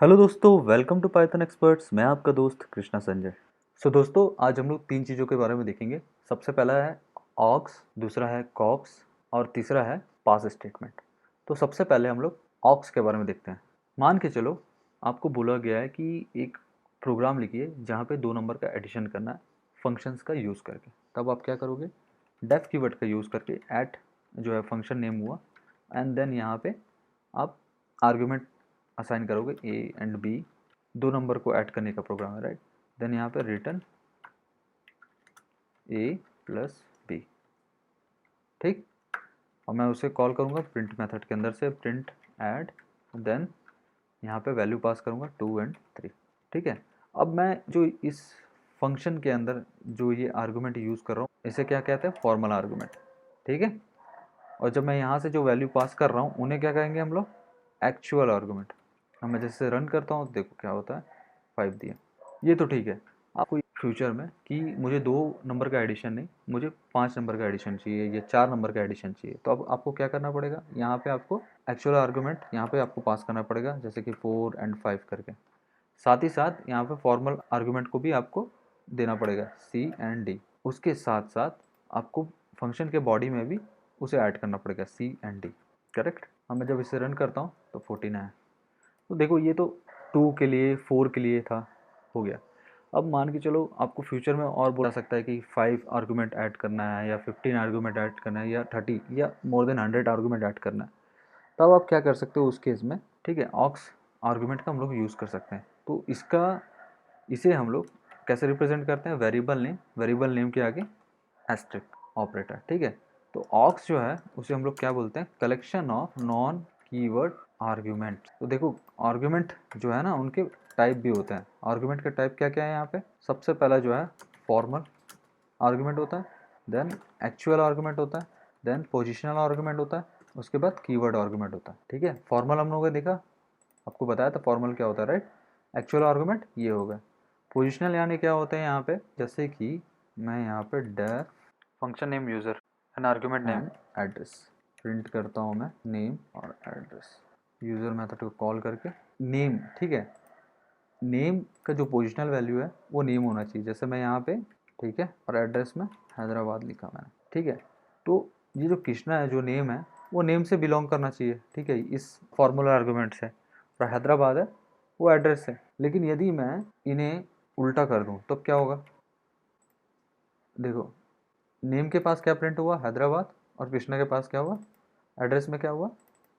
Hello दोस्तों, welcome to Python experts. मैं आपका दोस्त कृष्णा संजय। दोस्तों, आज हम लोग तीन चीज़ों के बारे में देखेंगे। सबसे पहला है ऑक्स, दूसरा है कॉक्स और तीसरा है पास स्टेटमेंट। तो सबसे पहले हम लोग ऑक्स के बारे में देखते हैं। मान के चलो आपको बोला गया है कि एक प्रोग्राम लिखिए जहाँ पे 2 नंबर का एडिशन करना है फंक्शंस का यूज़ करके। तब आप क्या करोगे, डेफ कीवर्ड का यूज़ करके ऐट जो है फंक्शन नेम हुआ, एंड देन यहाँ पे आप आर्ग्यूमेंट असाइन करोगे ए एंड बी, 2 नंबर को ऐड करने का प्रोग्राम है, राइट। देन यहाँ पे रिटर्न ए प्लस बी, ठीक। और मैं उसे कॉल करूँगा प्रिंट मेथड के अंदर से, प्रिंट ऐड, देन यहाँ पे वैल्यू पास करूँगा 2 एंड 3, ठीक है। अब मैं जो इस फंक्शन के अंदर जो ये आर्गूमेंट यूज़ कर रहा हूँ इसे क्या कहते हैं, फॉर्मल आर्गूमेंट, ठीक है। और जब मैं यहाँ से जो वैल्यू पास कर रहा हूँ उन्हें क्या कहेंगे हम लोग, एक्चुअल आर्गूमेंट। अब मैं जैसे रन करता हूँ, देखो क्या होता है, 5 दिया। ये तो ठीक है। आपको फ्यूचर में कि मुझे 2 नंबर का एडिशन नहीं, मुझे 5 नंबर का एडिशन चाहिए या 4 नंबर का एडिशन चाहिए, तो अब आपको क्या करना पड़ेगा, यहाँ पे आपको एक्चुअल आर्गूमेंट यहाँ पे आपको पास करना पड़ेगा, जैसे कि 4 एंड 5 करके। साथ ही साथ यहाँ पे फॉर्मल आर्गूमेंट को भी आपको देना पड़ेगा, सी एंड डी। उसके साथ साथ आपको फंक्शन के बॉडी में भी उसे ऐड करना पड़ेगा, सी एंड डी, करेक्ट। अब मैं जब इसे रन करता हूँ तो 14 आया। तो देखो ये तो 2 के लिए 4 के लिए था, हो गया। अब मान के चलो आपको फ्यूचर में और बोला सकता है कि 5 आर्गूमेंट ऐड करना है या 15 आर्गूमेंट ऐड करना है या 30 या मोर देन 100 आर्गूमेंट ऐड करना है। तब आप क्या कर सकते हो उस केस में, ठीक है, ऑक्स आर्गूमेंट का हम लोग यूज़ कर सकते हैं। तो इसे हम लोग कैसे रिप्रेजेंट करते हैं, वेरिएबल नेम के आगे एस्ट्रिक ऑपरेटर, ठीक है। तो ऑक्स जो है उसे हम लोग क्या बोलते हैं, collection of non keyword argument. तो देखो आर्ग्यूमेंट जो है ना उनके टाइप भी होते हैं। आर्ग्यूमेंट का टाइप क्या क्या है यहाँ पे, सबसे पहला जो है फॉर्मल आर्ग्यूमेंट होता है, देन एक्चुअल आर्ग्यूमेंट होता है, देन पोजिशनल आर्ग्यूमेंट होता है, उसके बाद कीवर्ड आर्ग्यूमेंट होता है, ठीक है। फॉर्मल हम लोगों ने देखा, आपको बताया था फॉर्मल क्या होता है, राइट। एक्चुअल आर्गूमेंट ये होगा। पोजिशनल यानी क्या होता है यहाँ पे, जैसे कि मैं यहाँ पे def function name user and argument name address print करता हूँ, मैं नेम और एड्रेस यूज़र मेथड को कॉल करके नेम, ठीक है। नेम का जो पोजिशनल वैल्यू है वो नेम होना चाहिए, जैसे मैं यहाँ पे, ठीक है, और एड्रेस में हैदराबाद लिखा मैंने, ठीक है। तो ये जो कृष्णा है जो नेम है वो नेम से बिलोंग करना चाहिए, ठीक है, इस फॉर्मूला आर्गूमेंट से। और हैदराबाद है वो एड्रेस है। लेकिन यदि मैं इन्हें उल्टा कर दूं तो क्या होगा, देखो नेम के पास क्या प्रिंट हुआ, हैदराबाद, और कृष्णा के पास क्या हुआ, एड्रेस में क्या हुआ,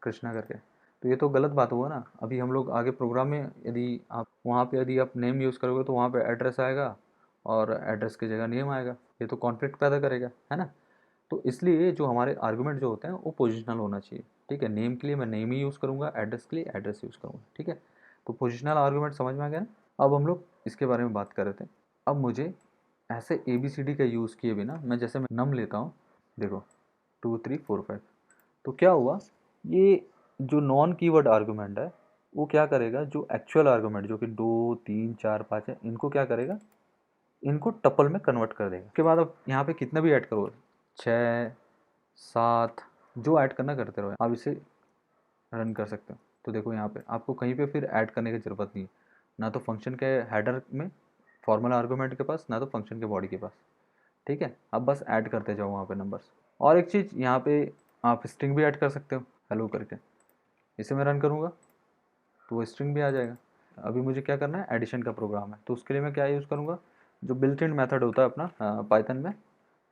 कृष्णा करके। तो ये तो गलत बात हुआ ना। अभी हम लोग आगे प्रोग्राम में यदि आप वहाँ पे यदि आप नेम यूज़ करोगे तो वहाँ पे एड्रेस आएगा और एड्रेस की जगह नेम आएगा, ये तो कॉन्फ्लिक्ट पैदा करेगा, है ना। तो इसलिए जो हमारे आर्गूमेंट जो होते हैं वो पोजिशनल होना चाहिए, ठीक है। नेम के लिए मैं नेम ही यूज़ करूँगा, एड्रेस के लिए एड्रेस यूज़ करूँगा, ठीक है। तो पोजिशनल आर्गूमेंट समझ में आ गया ना। अब हम लोग इसके बारे में बात कर रहे थे। अब मुझे ऐसे ए बी सी डी का यूज़ किए बिना, मैं जैसे मैं नम लेता हूँ, देखो 2 3 4 5, तो क्या हुआ, ये जो नॉन कीवर्ड आर्गूमेंट है वो क्या करेगा, जो एक्चुअल आर्गूमेंट जो कि 2 3 4 5 है, इनको क्या करेगा, इनको टपल में कन्वर्ट कर देगा। उसके बाद अब यहाँ पे कितना भी ऐड करो, 6 7 जो ऐड करना करते रहो, आप इसे रन कर सकते हो। तो देखो यहाँ पे आपको कहीं पे फिर ऐड करने की ज़रूरत नहीं है, ना तो फंक्शन के हेडर में फॉर्मल आर्गूमेंट के पास, ना तो फंक्शन के बॉडी के पास, ठीक है। आप बस ऐड करते जाओ वहाँ पे नंबर्स। और एक चीज़ यहाँ पे आप स्ट्रिंग भी ऐड कर सकते हो, हेलो करके। इसे मैं रन करूँगा तो वो स्ट्रिंग भी आ जाएगा। अभी मुझे क्या करना है, एडिशन का प्रोग्राम है, तो उसके लिए मैं क्या यूज़ करूँगा, जो बिल्ट इन मेथड होता है अपना पाइथन में,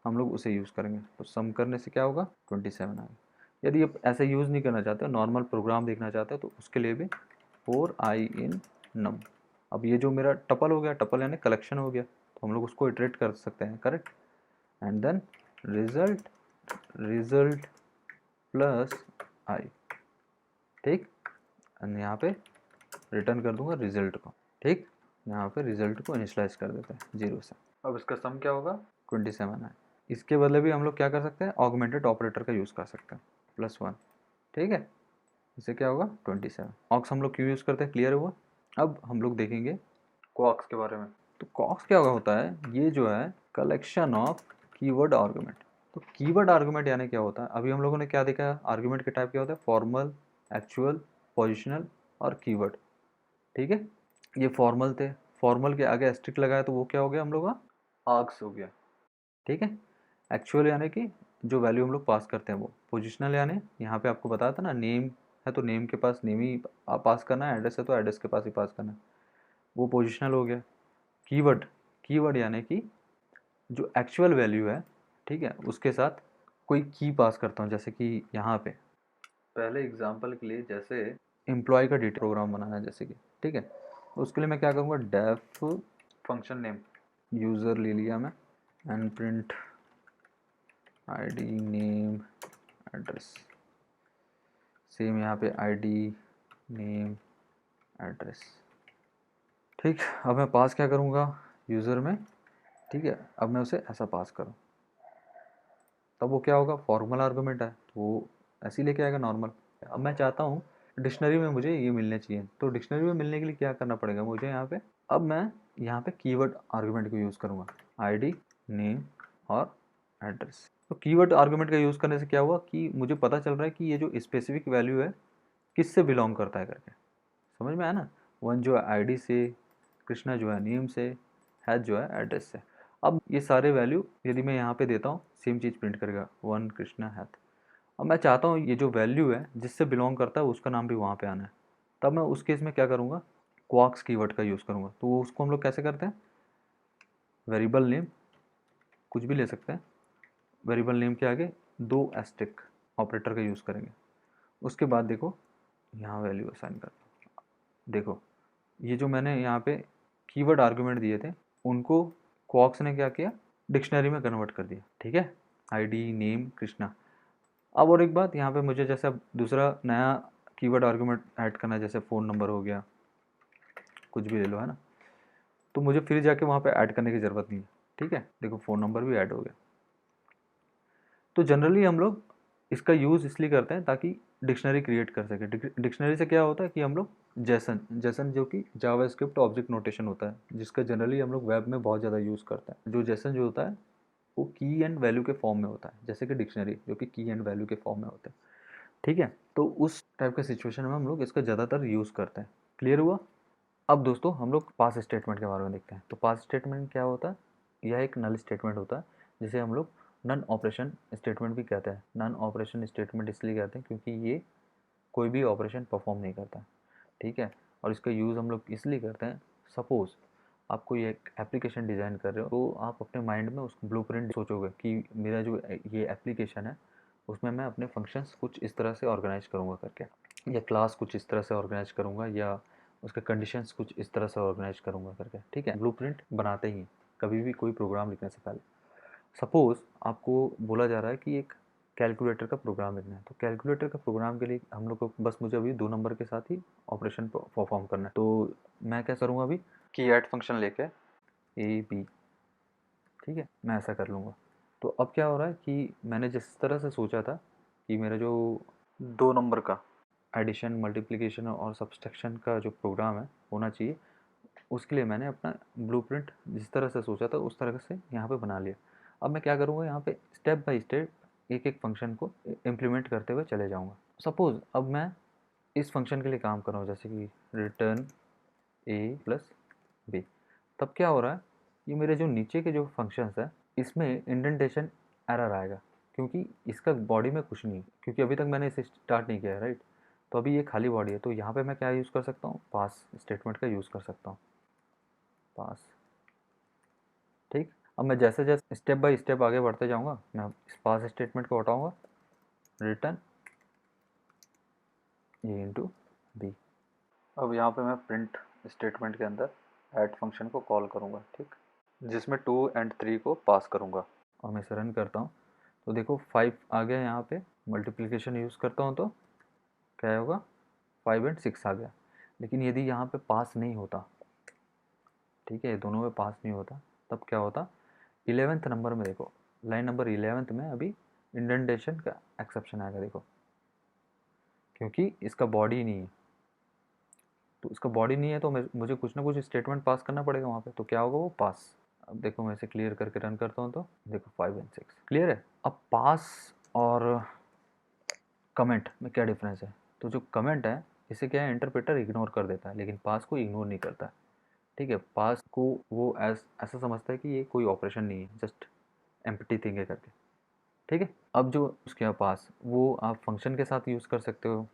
हम लोग उसे यूज़ करेंगे। तो सम करने से क्या होगा, 27 आएगा। यदि आप ऐसे यूज़ नहीं करना चाहते हो, नॉर्मल प्रोग्राम देखना चाहते हो, तो उसके लिए भी 4 i इन नम। अब ये जो मेरा टपल हो गया, टपल यानी कलेक्शन हो गया, तो हम लोग उसको इटरेट कर सकते हैं, correct. And then result result plus I, ठीक। एंड यहाँ पे रिटर्न कर दूंगा रिजल्ट को, ठीक। यहाँ पे रिजल्ट को इनिशलाइज कर देते हैं 0 से। अब इसका सम क्या होगा, 27 है। इसके बदले भी हम लोग क्या कर सकते हैं, ऑगमेंटेड ऑपरेटर का यूज़ कर सकते हैं, +1, ठीक है। इससे क्या होगा, 27। ऑक्स हम लोग क्यों यूज़ करते हैं, क्लियर हुआ। अब हम लोग देखेंगे कॉक्स के बारे में। तो कॉक्स क्या होता है, ये जो है कलेक्शन ऑफ कीवर्ड आर्गूमेंट। तो कीवर्ड आर्गूमेंट यानी क्या होता है, अभी हम लोगों ने क्या देखा, आर्गूमेंट के टाइप क्या होता है, फॉर्मल, एक्चुअल, पोजिशनल और कीवर्ड। ठीक है, ये फॉर्मल थे, फॉर्मल के आगे एस्ट्रिक लगाया तो वो क्या हो गया हम लोग का आर्ग्स हो गया। ठीक है, एक्चुअल यानी कि जो वैल्यू हम लोग पास करते हैं वो। पोजिशनल यानी यहाँ पे आपको बताया था ना, नेम है तो नेम के पास नेम ही पास करना है, एड्रेस है तो एड्रेस के पास ही पास करना है, वो पोजिशनल हो गया। कीवर्ड, कीवर्ड यानी कि जो एक्चुअल वैल्यू है, ठीक है, उसके साथ कोई की पास करता हूँ। जैसे कि यहाँ पे पहले एग्जांपल के लिए जैसे एम्प्लॉय का डिटेल प्रोग्राम बनाना है जैसे कि, ठीक है, तो उसके लिए मैं क्या करूँगा, डेफ फंक्शन नेम यूज़र ले लिया मैं, and print ID name address, same यहाँ पे आईडी नेम एड्रेस। ठीक, अब मैं पास क्या करूँगा यूज़र में, ठीक है, अब मैं उसे ऐसा पास करूँ तब वो क्या होगा, फॉर्मल आर्गुमेंट है तो वो ऐसे ही लेके आएगा नॉर्मल। अब मैं चाहता हूँ डिक्शनरी में मुझे ये मिलने चाहिए, तो डिक्शनरी में मिलने के लिए क्या करना पड़ेगा मुझे यहाँ पे, अब मैं यहाँ पे कीवर्ड आर्गुमेंट को यूज़ करूँगा, आईडी नेम और एड्रेस। तो कीवर्ड आर्गुमेंट का यूज़ करने से क्या हुआ कि मुझे पता चल रहा है कि ये जो स्पेसिफिक वैल्यू है किससे बिलोंग करता है करके, समझ में आया ना। वन जो है आईडी से, कृष्णा जो है नेम से, हैथ जो है एड्रेस से। अब ये सारे वैल्यू यदि मैं यहाँ पे देता हूँ सेम चीज़ प्रिंट करेगा, वन कृष्णा हैथ। अब मैं चाहता हूँ ये जो वैल्यू है जिससे बिलोंग करता है उसका नाम भी वहाँ पे आना है, तब मैं उस केस में क्या करूँगा, क्वाक्स कीवर्ड का यूज़ करूँगा। तो वो उसको हम लोग कैसे करते हैं, वेरिएबल नेम कुछ भी ले सकते हैं, वेरिएबल नेम के आगे दो एस्टेरिक ऑपरेटर का यूज़ करेंगे। उसके बाद देखो यहाँ वैल्यू असाइन करता हूँ, देखो ये जो मैंने यहाँ पे कीवर्ड आर्गुमेंट दिए थे उनको क्वाक्स ने क्या किया, डिक्शनरी में कन्वर्ट कर दिया। ठीक है, आईडी नेम कृष्णा। अब और एक बात यहाँ पे मुझे जैसे अब दूसरा नया कीवर्ड आर्गुमेंट ऐड करना है, जैसे फ़ोन नंबर हो गया, कुछ भी ले लो, है ना, तो मुझे फिर जाके वहाँ पे ऐड करने की ज़रूरत नहीं है। ठीक है, देखो फ़ोन नंबर भी ऐड हो गया। तो जनरली हम लोग इसका यूज़ इसलिए करते हैं ताकि डिक्शनरी क्रिएट कर सके। डिक्शनरी से क्या होता है कि हम लोग जेसन, जेसन जो कि जावास्क्रिप्ट ऑब्जेक्ट नोटेशन होता है जिसका जनरली हम लोग वेब में बहुत ज़्यादा यूज़ करते हैं। जो जेसन जो होता है वो की एंड वैल्यू के फॉर्म में होता है, जैसे कि डिक्शनरी जो कि की एंड वैल्यू के फॉर्म में होते हैं। ठीक है, तो उस टाइप के सिचुएशन में हम लोग इसका ज़्यादातर यूज़ करते हैं। क्लियर हुआ। अब दोस्तों हम लोग पास स्टेटमेंट के बारे में देखते हैं। तो पास स्टेटमेंट क्या होता है, यह एक नल स्टेटमेंट होता है जिसे हम लोग नन ऑपरेशन स्टेटमेंट भी कहते हैं। नन ऑपरेशन स्टेटमेंट इसलिए कहते हैं क्योंकि ये कोई भी ऑपरेशन परफॉर्म नहीं करता। ठीक है, और इसका यूज़ हम लोग इसलिए करते हैं, सपोज़ आप कोई एक एप्लीकेशन डिज़ाइन कर रहे हो तो आप अपने माइंड में उस ब्लूप्रिंट सोचोगे कि मेरा जो ये एप्लीकेशन है उसमें मैं अपने फंक्शंस कुछ इस तरह से ऑर्गेनाइज करूँगा करके, या क्लास कुछ इस तरह से ऑर्गेनाइज करूँगा, या उसके कंडीशंस कुछ इस तरह से ऑर्गेनाइज करूँगा करके। ठीक है, ब्लूप्रिंट बनाते ही कभी भी कोई प्रोग्राम लिखने से पहले। सपोज़ आपको बोला जा रहा है कि एक कैलकुलेटर का प्रोग्राम लिखना है, तो कैलकुलेटर का प्रोग्राम के लिए हम लोग को बस मुझे अभी 2 नंबर के साथ ही ऑपरेशन परफॉर्म करना है। तो मैं क्या करूँगा अभी, की ऐड फंक्शन लेके ए बी, ठीक है, मैं ऐसा कर लूँगा। तो अब क्या हो रहा है कि मैंने जिस तरह से सोचा था कि मेरा जो 2 नंबर का एडिशन, मल्टीप्लिकेशन और सब्सट्रैक्शन का जो प्रोग्राम है होना चाहिए, उसके लिए मैंने अपना ब्लूप्रिंट जिस तरह से सोचा था उस तरह से यहाँ पे बना लिया। अब मैं क्या करूँगा, यहाँ पे स्टेप बाय स्टेप एक एक फंक्शन को इम्प्लीमेंट करते हुए चले जाऊँगा। सपोज़ अब मैं इस फंक्शन के लिए काम कर रहा हूँ, जैसे कि रिटर्न ए प्लस बी, तब क्या हो रहा है, ये मेरे जो नीचे के जो फंक्शंस है इसमें इंडेंटेशन एरर आएगा क्योंकि इसका बॉडी में कुछ नहीं है, क्योंकि अभी तक मैंने इसे स्टार्ट नहीं किया है, राइट। तो अभी ये खाली बॉडी है, तो यहाँ पे मैं क्या यूज़ कर सकता हूँ, पास स्टेटमेंट का यूज़ कर सकता हूँ, पास। ठीक, अब मैं जैसे जैसे स्टेप बाय स्टेप आगे बढ़ते जाऊँगा, मैं इस पास स्टेटमेंट को हटाऊँगा, रिटर्न ए इंटू बी। अब यहाँ पे मैं प्रिंट स्टेटमेंट के अंदर ऐड फंक्शन को कॉल करूँगा, ठीक, जिसमें 2 एंड 3 को पास करूँगा। और मैं इसे रन करता हूँ तो देखो 5 आ गया यहाँ पे। मल्टीप्लिकेशन यूज़ करता हूँ तो क्या होगा, 5 एंड 6 आ गया। लेकिन यदि यहाँ पे पास नहीं होता, ठीक है, ये दोनों में पास नहीं होता, तब क्या होता, 11th नंबर में देखो, लाइन नंबर 11th में अभी इंडेंटेशन का एक्सेप्शन आएगा, देखो, क्योंकि इसका बॉडी नहीं है। तो इसका बॉडी नहीं है तो मुझे कुछ ना कुछ स्टेटमेंट पास करना पड़ेगा वहाँ पे, तो क्या होगा, वो पास। अब देखो मैं इसे क्लियर करके रन करता हूँ तो देखो 5 एंड 6 क्लियर है। अब पास और कमेंट में क्या डिफरेंस है, तो जो कमेंट है इसे क्या है, इंटरप्रेटर इग्नोर कर देता है, लेकिन पास को इग्नोर नहीं करता। ठीक है, पास को वो ऐसा समझता है कि ये कोई ऑपरेशन नहीं है, जस्ट एम्प्टी थिंग है करके। ठीक है, अब जो उसके पास वो आप फंक्शन के साथ यूज़ कर सकते हो,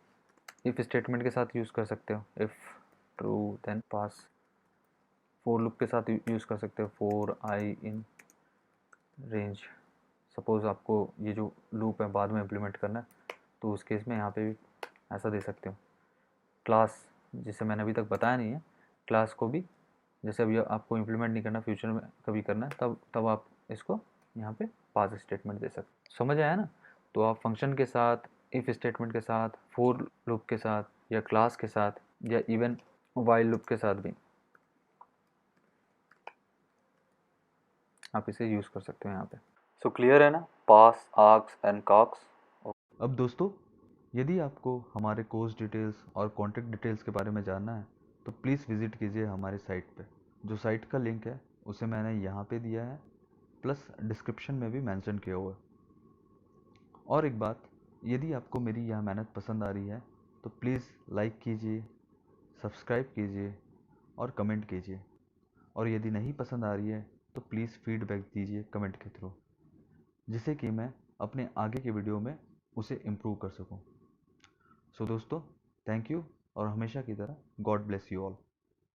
इफ़ स्टेटमेंट के साथ यूज़ कर सकते हो, if true then pass, for loop के साथ यूज़ कर सकते हो, for I in range. Suppose आपको ये जो लूप है बाद में इम्प्लीमेंट करना है, तो उस केस में यहाँ पे भी ऐसा दे सकते हो। क्लास, जिसे मैंने अभी तक बताया नहीं है, क्लास को भी जैसे अभी आपको इम्प्लीमेंट नहीं करना, फ्यूचर में कभी करना है, तब आप इसको यहाँ पे पास स्टेटमेंट दे सकते। समझ आया ना? तो आप फंक्शन के साथ, इफ़ स्टेटमेंट के साथ, फोर लूप के साथ, या क्लास के साथ, या इवन वाइल लूप के साथ भी आप इसे यूज़ कर सकते हो यहाँ पे। सो क्लियर है ना, पास, आर्क्स एंड कॉक्स। अब दोस्तों, यदि आपको हमारे कोर्स डिटेल्स और कॉन्टैक्ट डिटेल्स के बारे में जानना है तो प्लीज़ विज़िट कीजिए हमारे साइट पे। जो साइट का लिंक है उसे मैंने यहाँ पे दिया है, प्लस डिस्क्रिप्शन में भी मेंशन किया हुआ है। और एक बात, यदि आपको मेरी यह मेहनत पसंद आ रही है तो प्लीज़ लाइक कीजिए, सब्सक्राइब कीजिए और कमेंट कीजिए। और यदि नहीं पसंद आ रही है तो प्लीज़ फीडबैक दीजिए कमेंट के थ्रू, जिससे कि मैं अपने आगे के वीडियो में उसे इम्प्रूव कर सकूं। सो दोस्तों, थैंक यू, और हमेशा की तरह गॉड ब्लेस यू ऑल।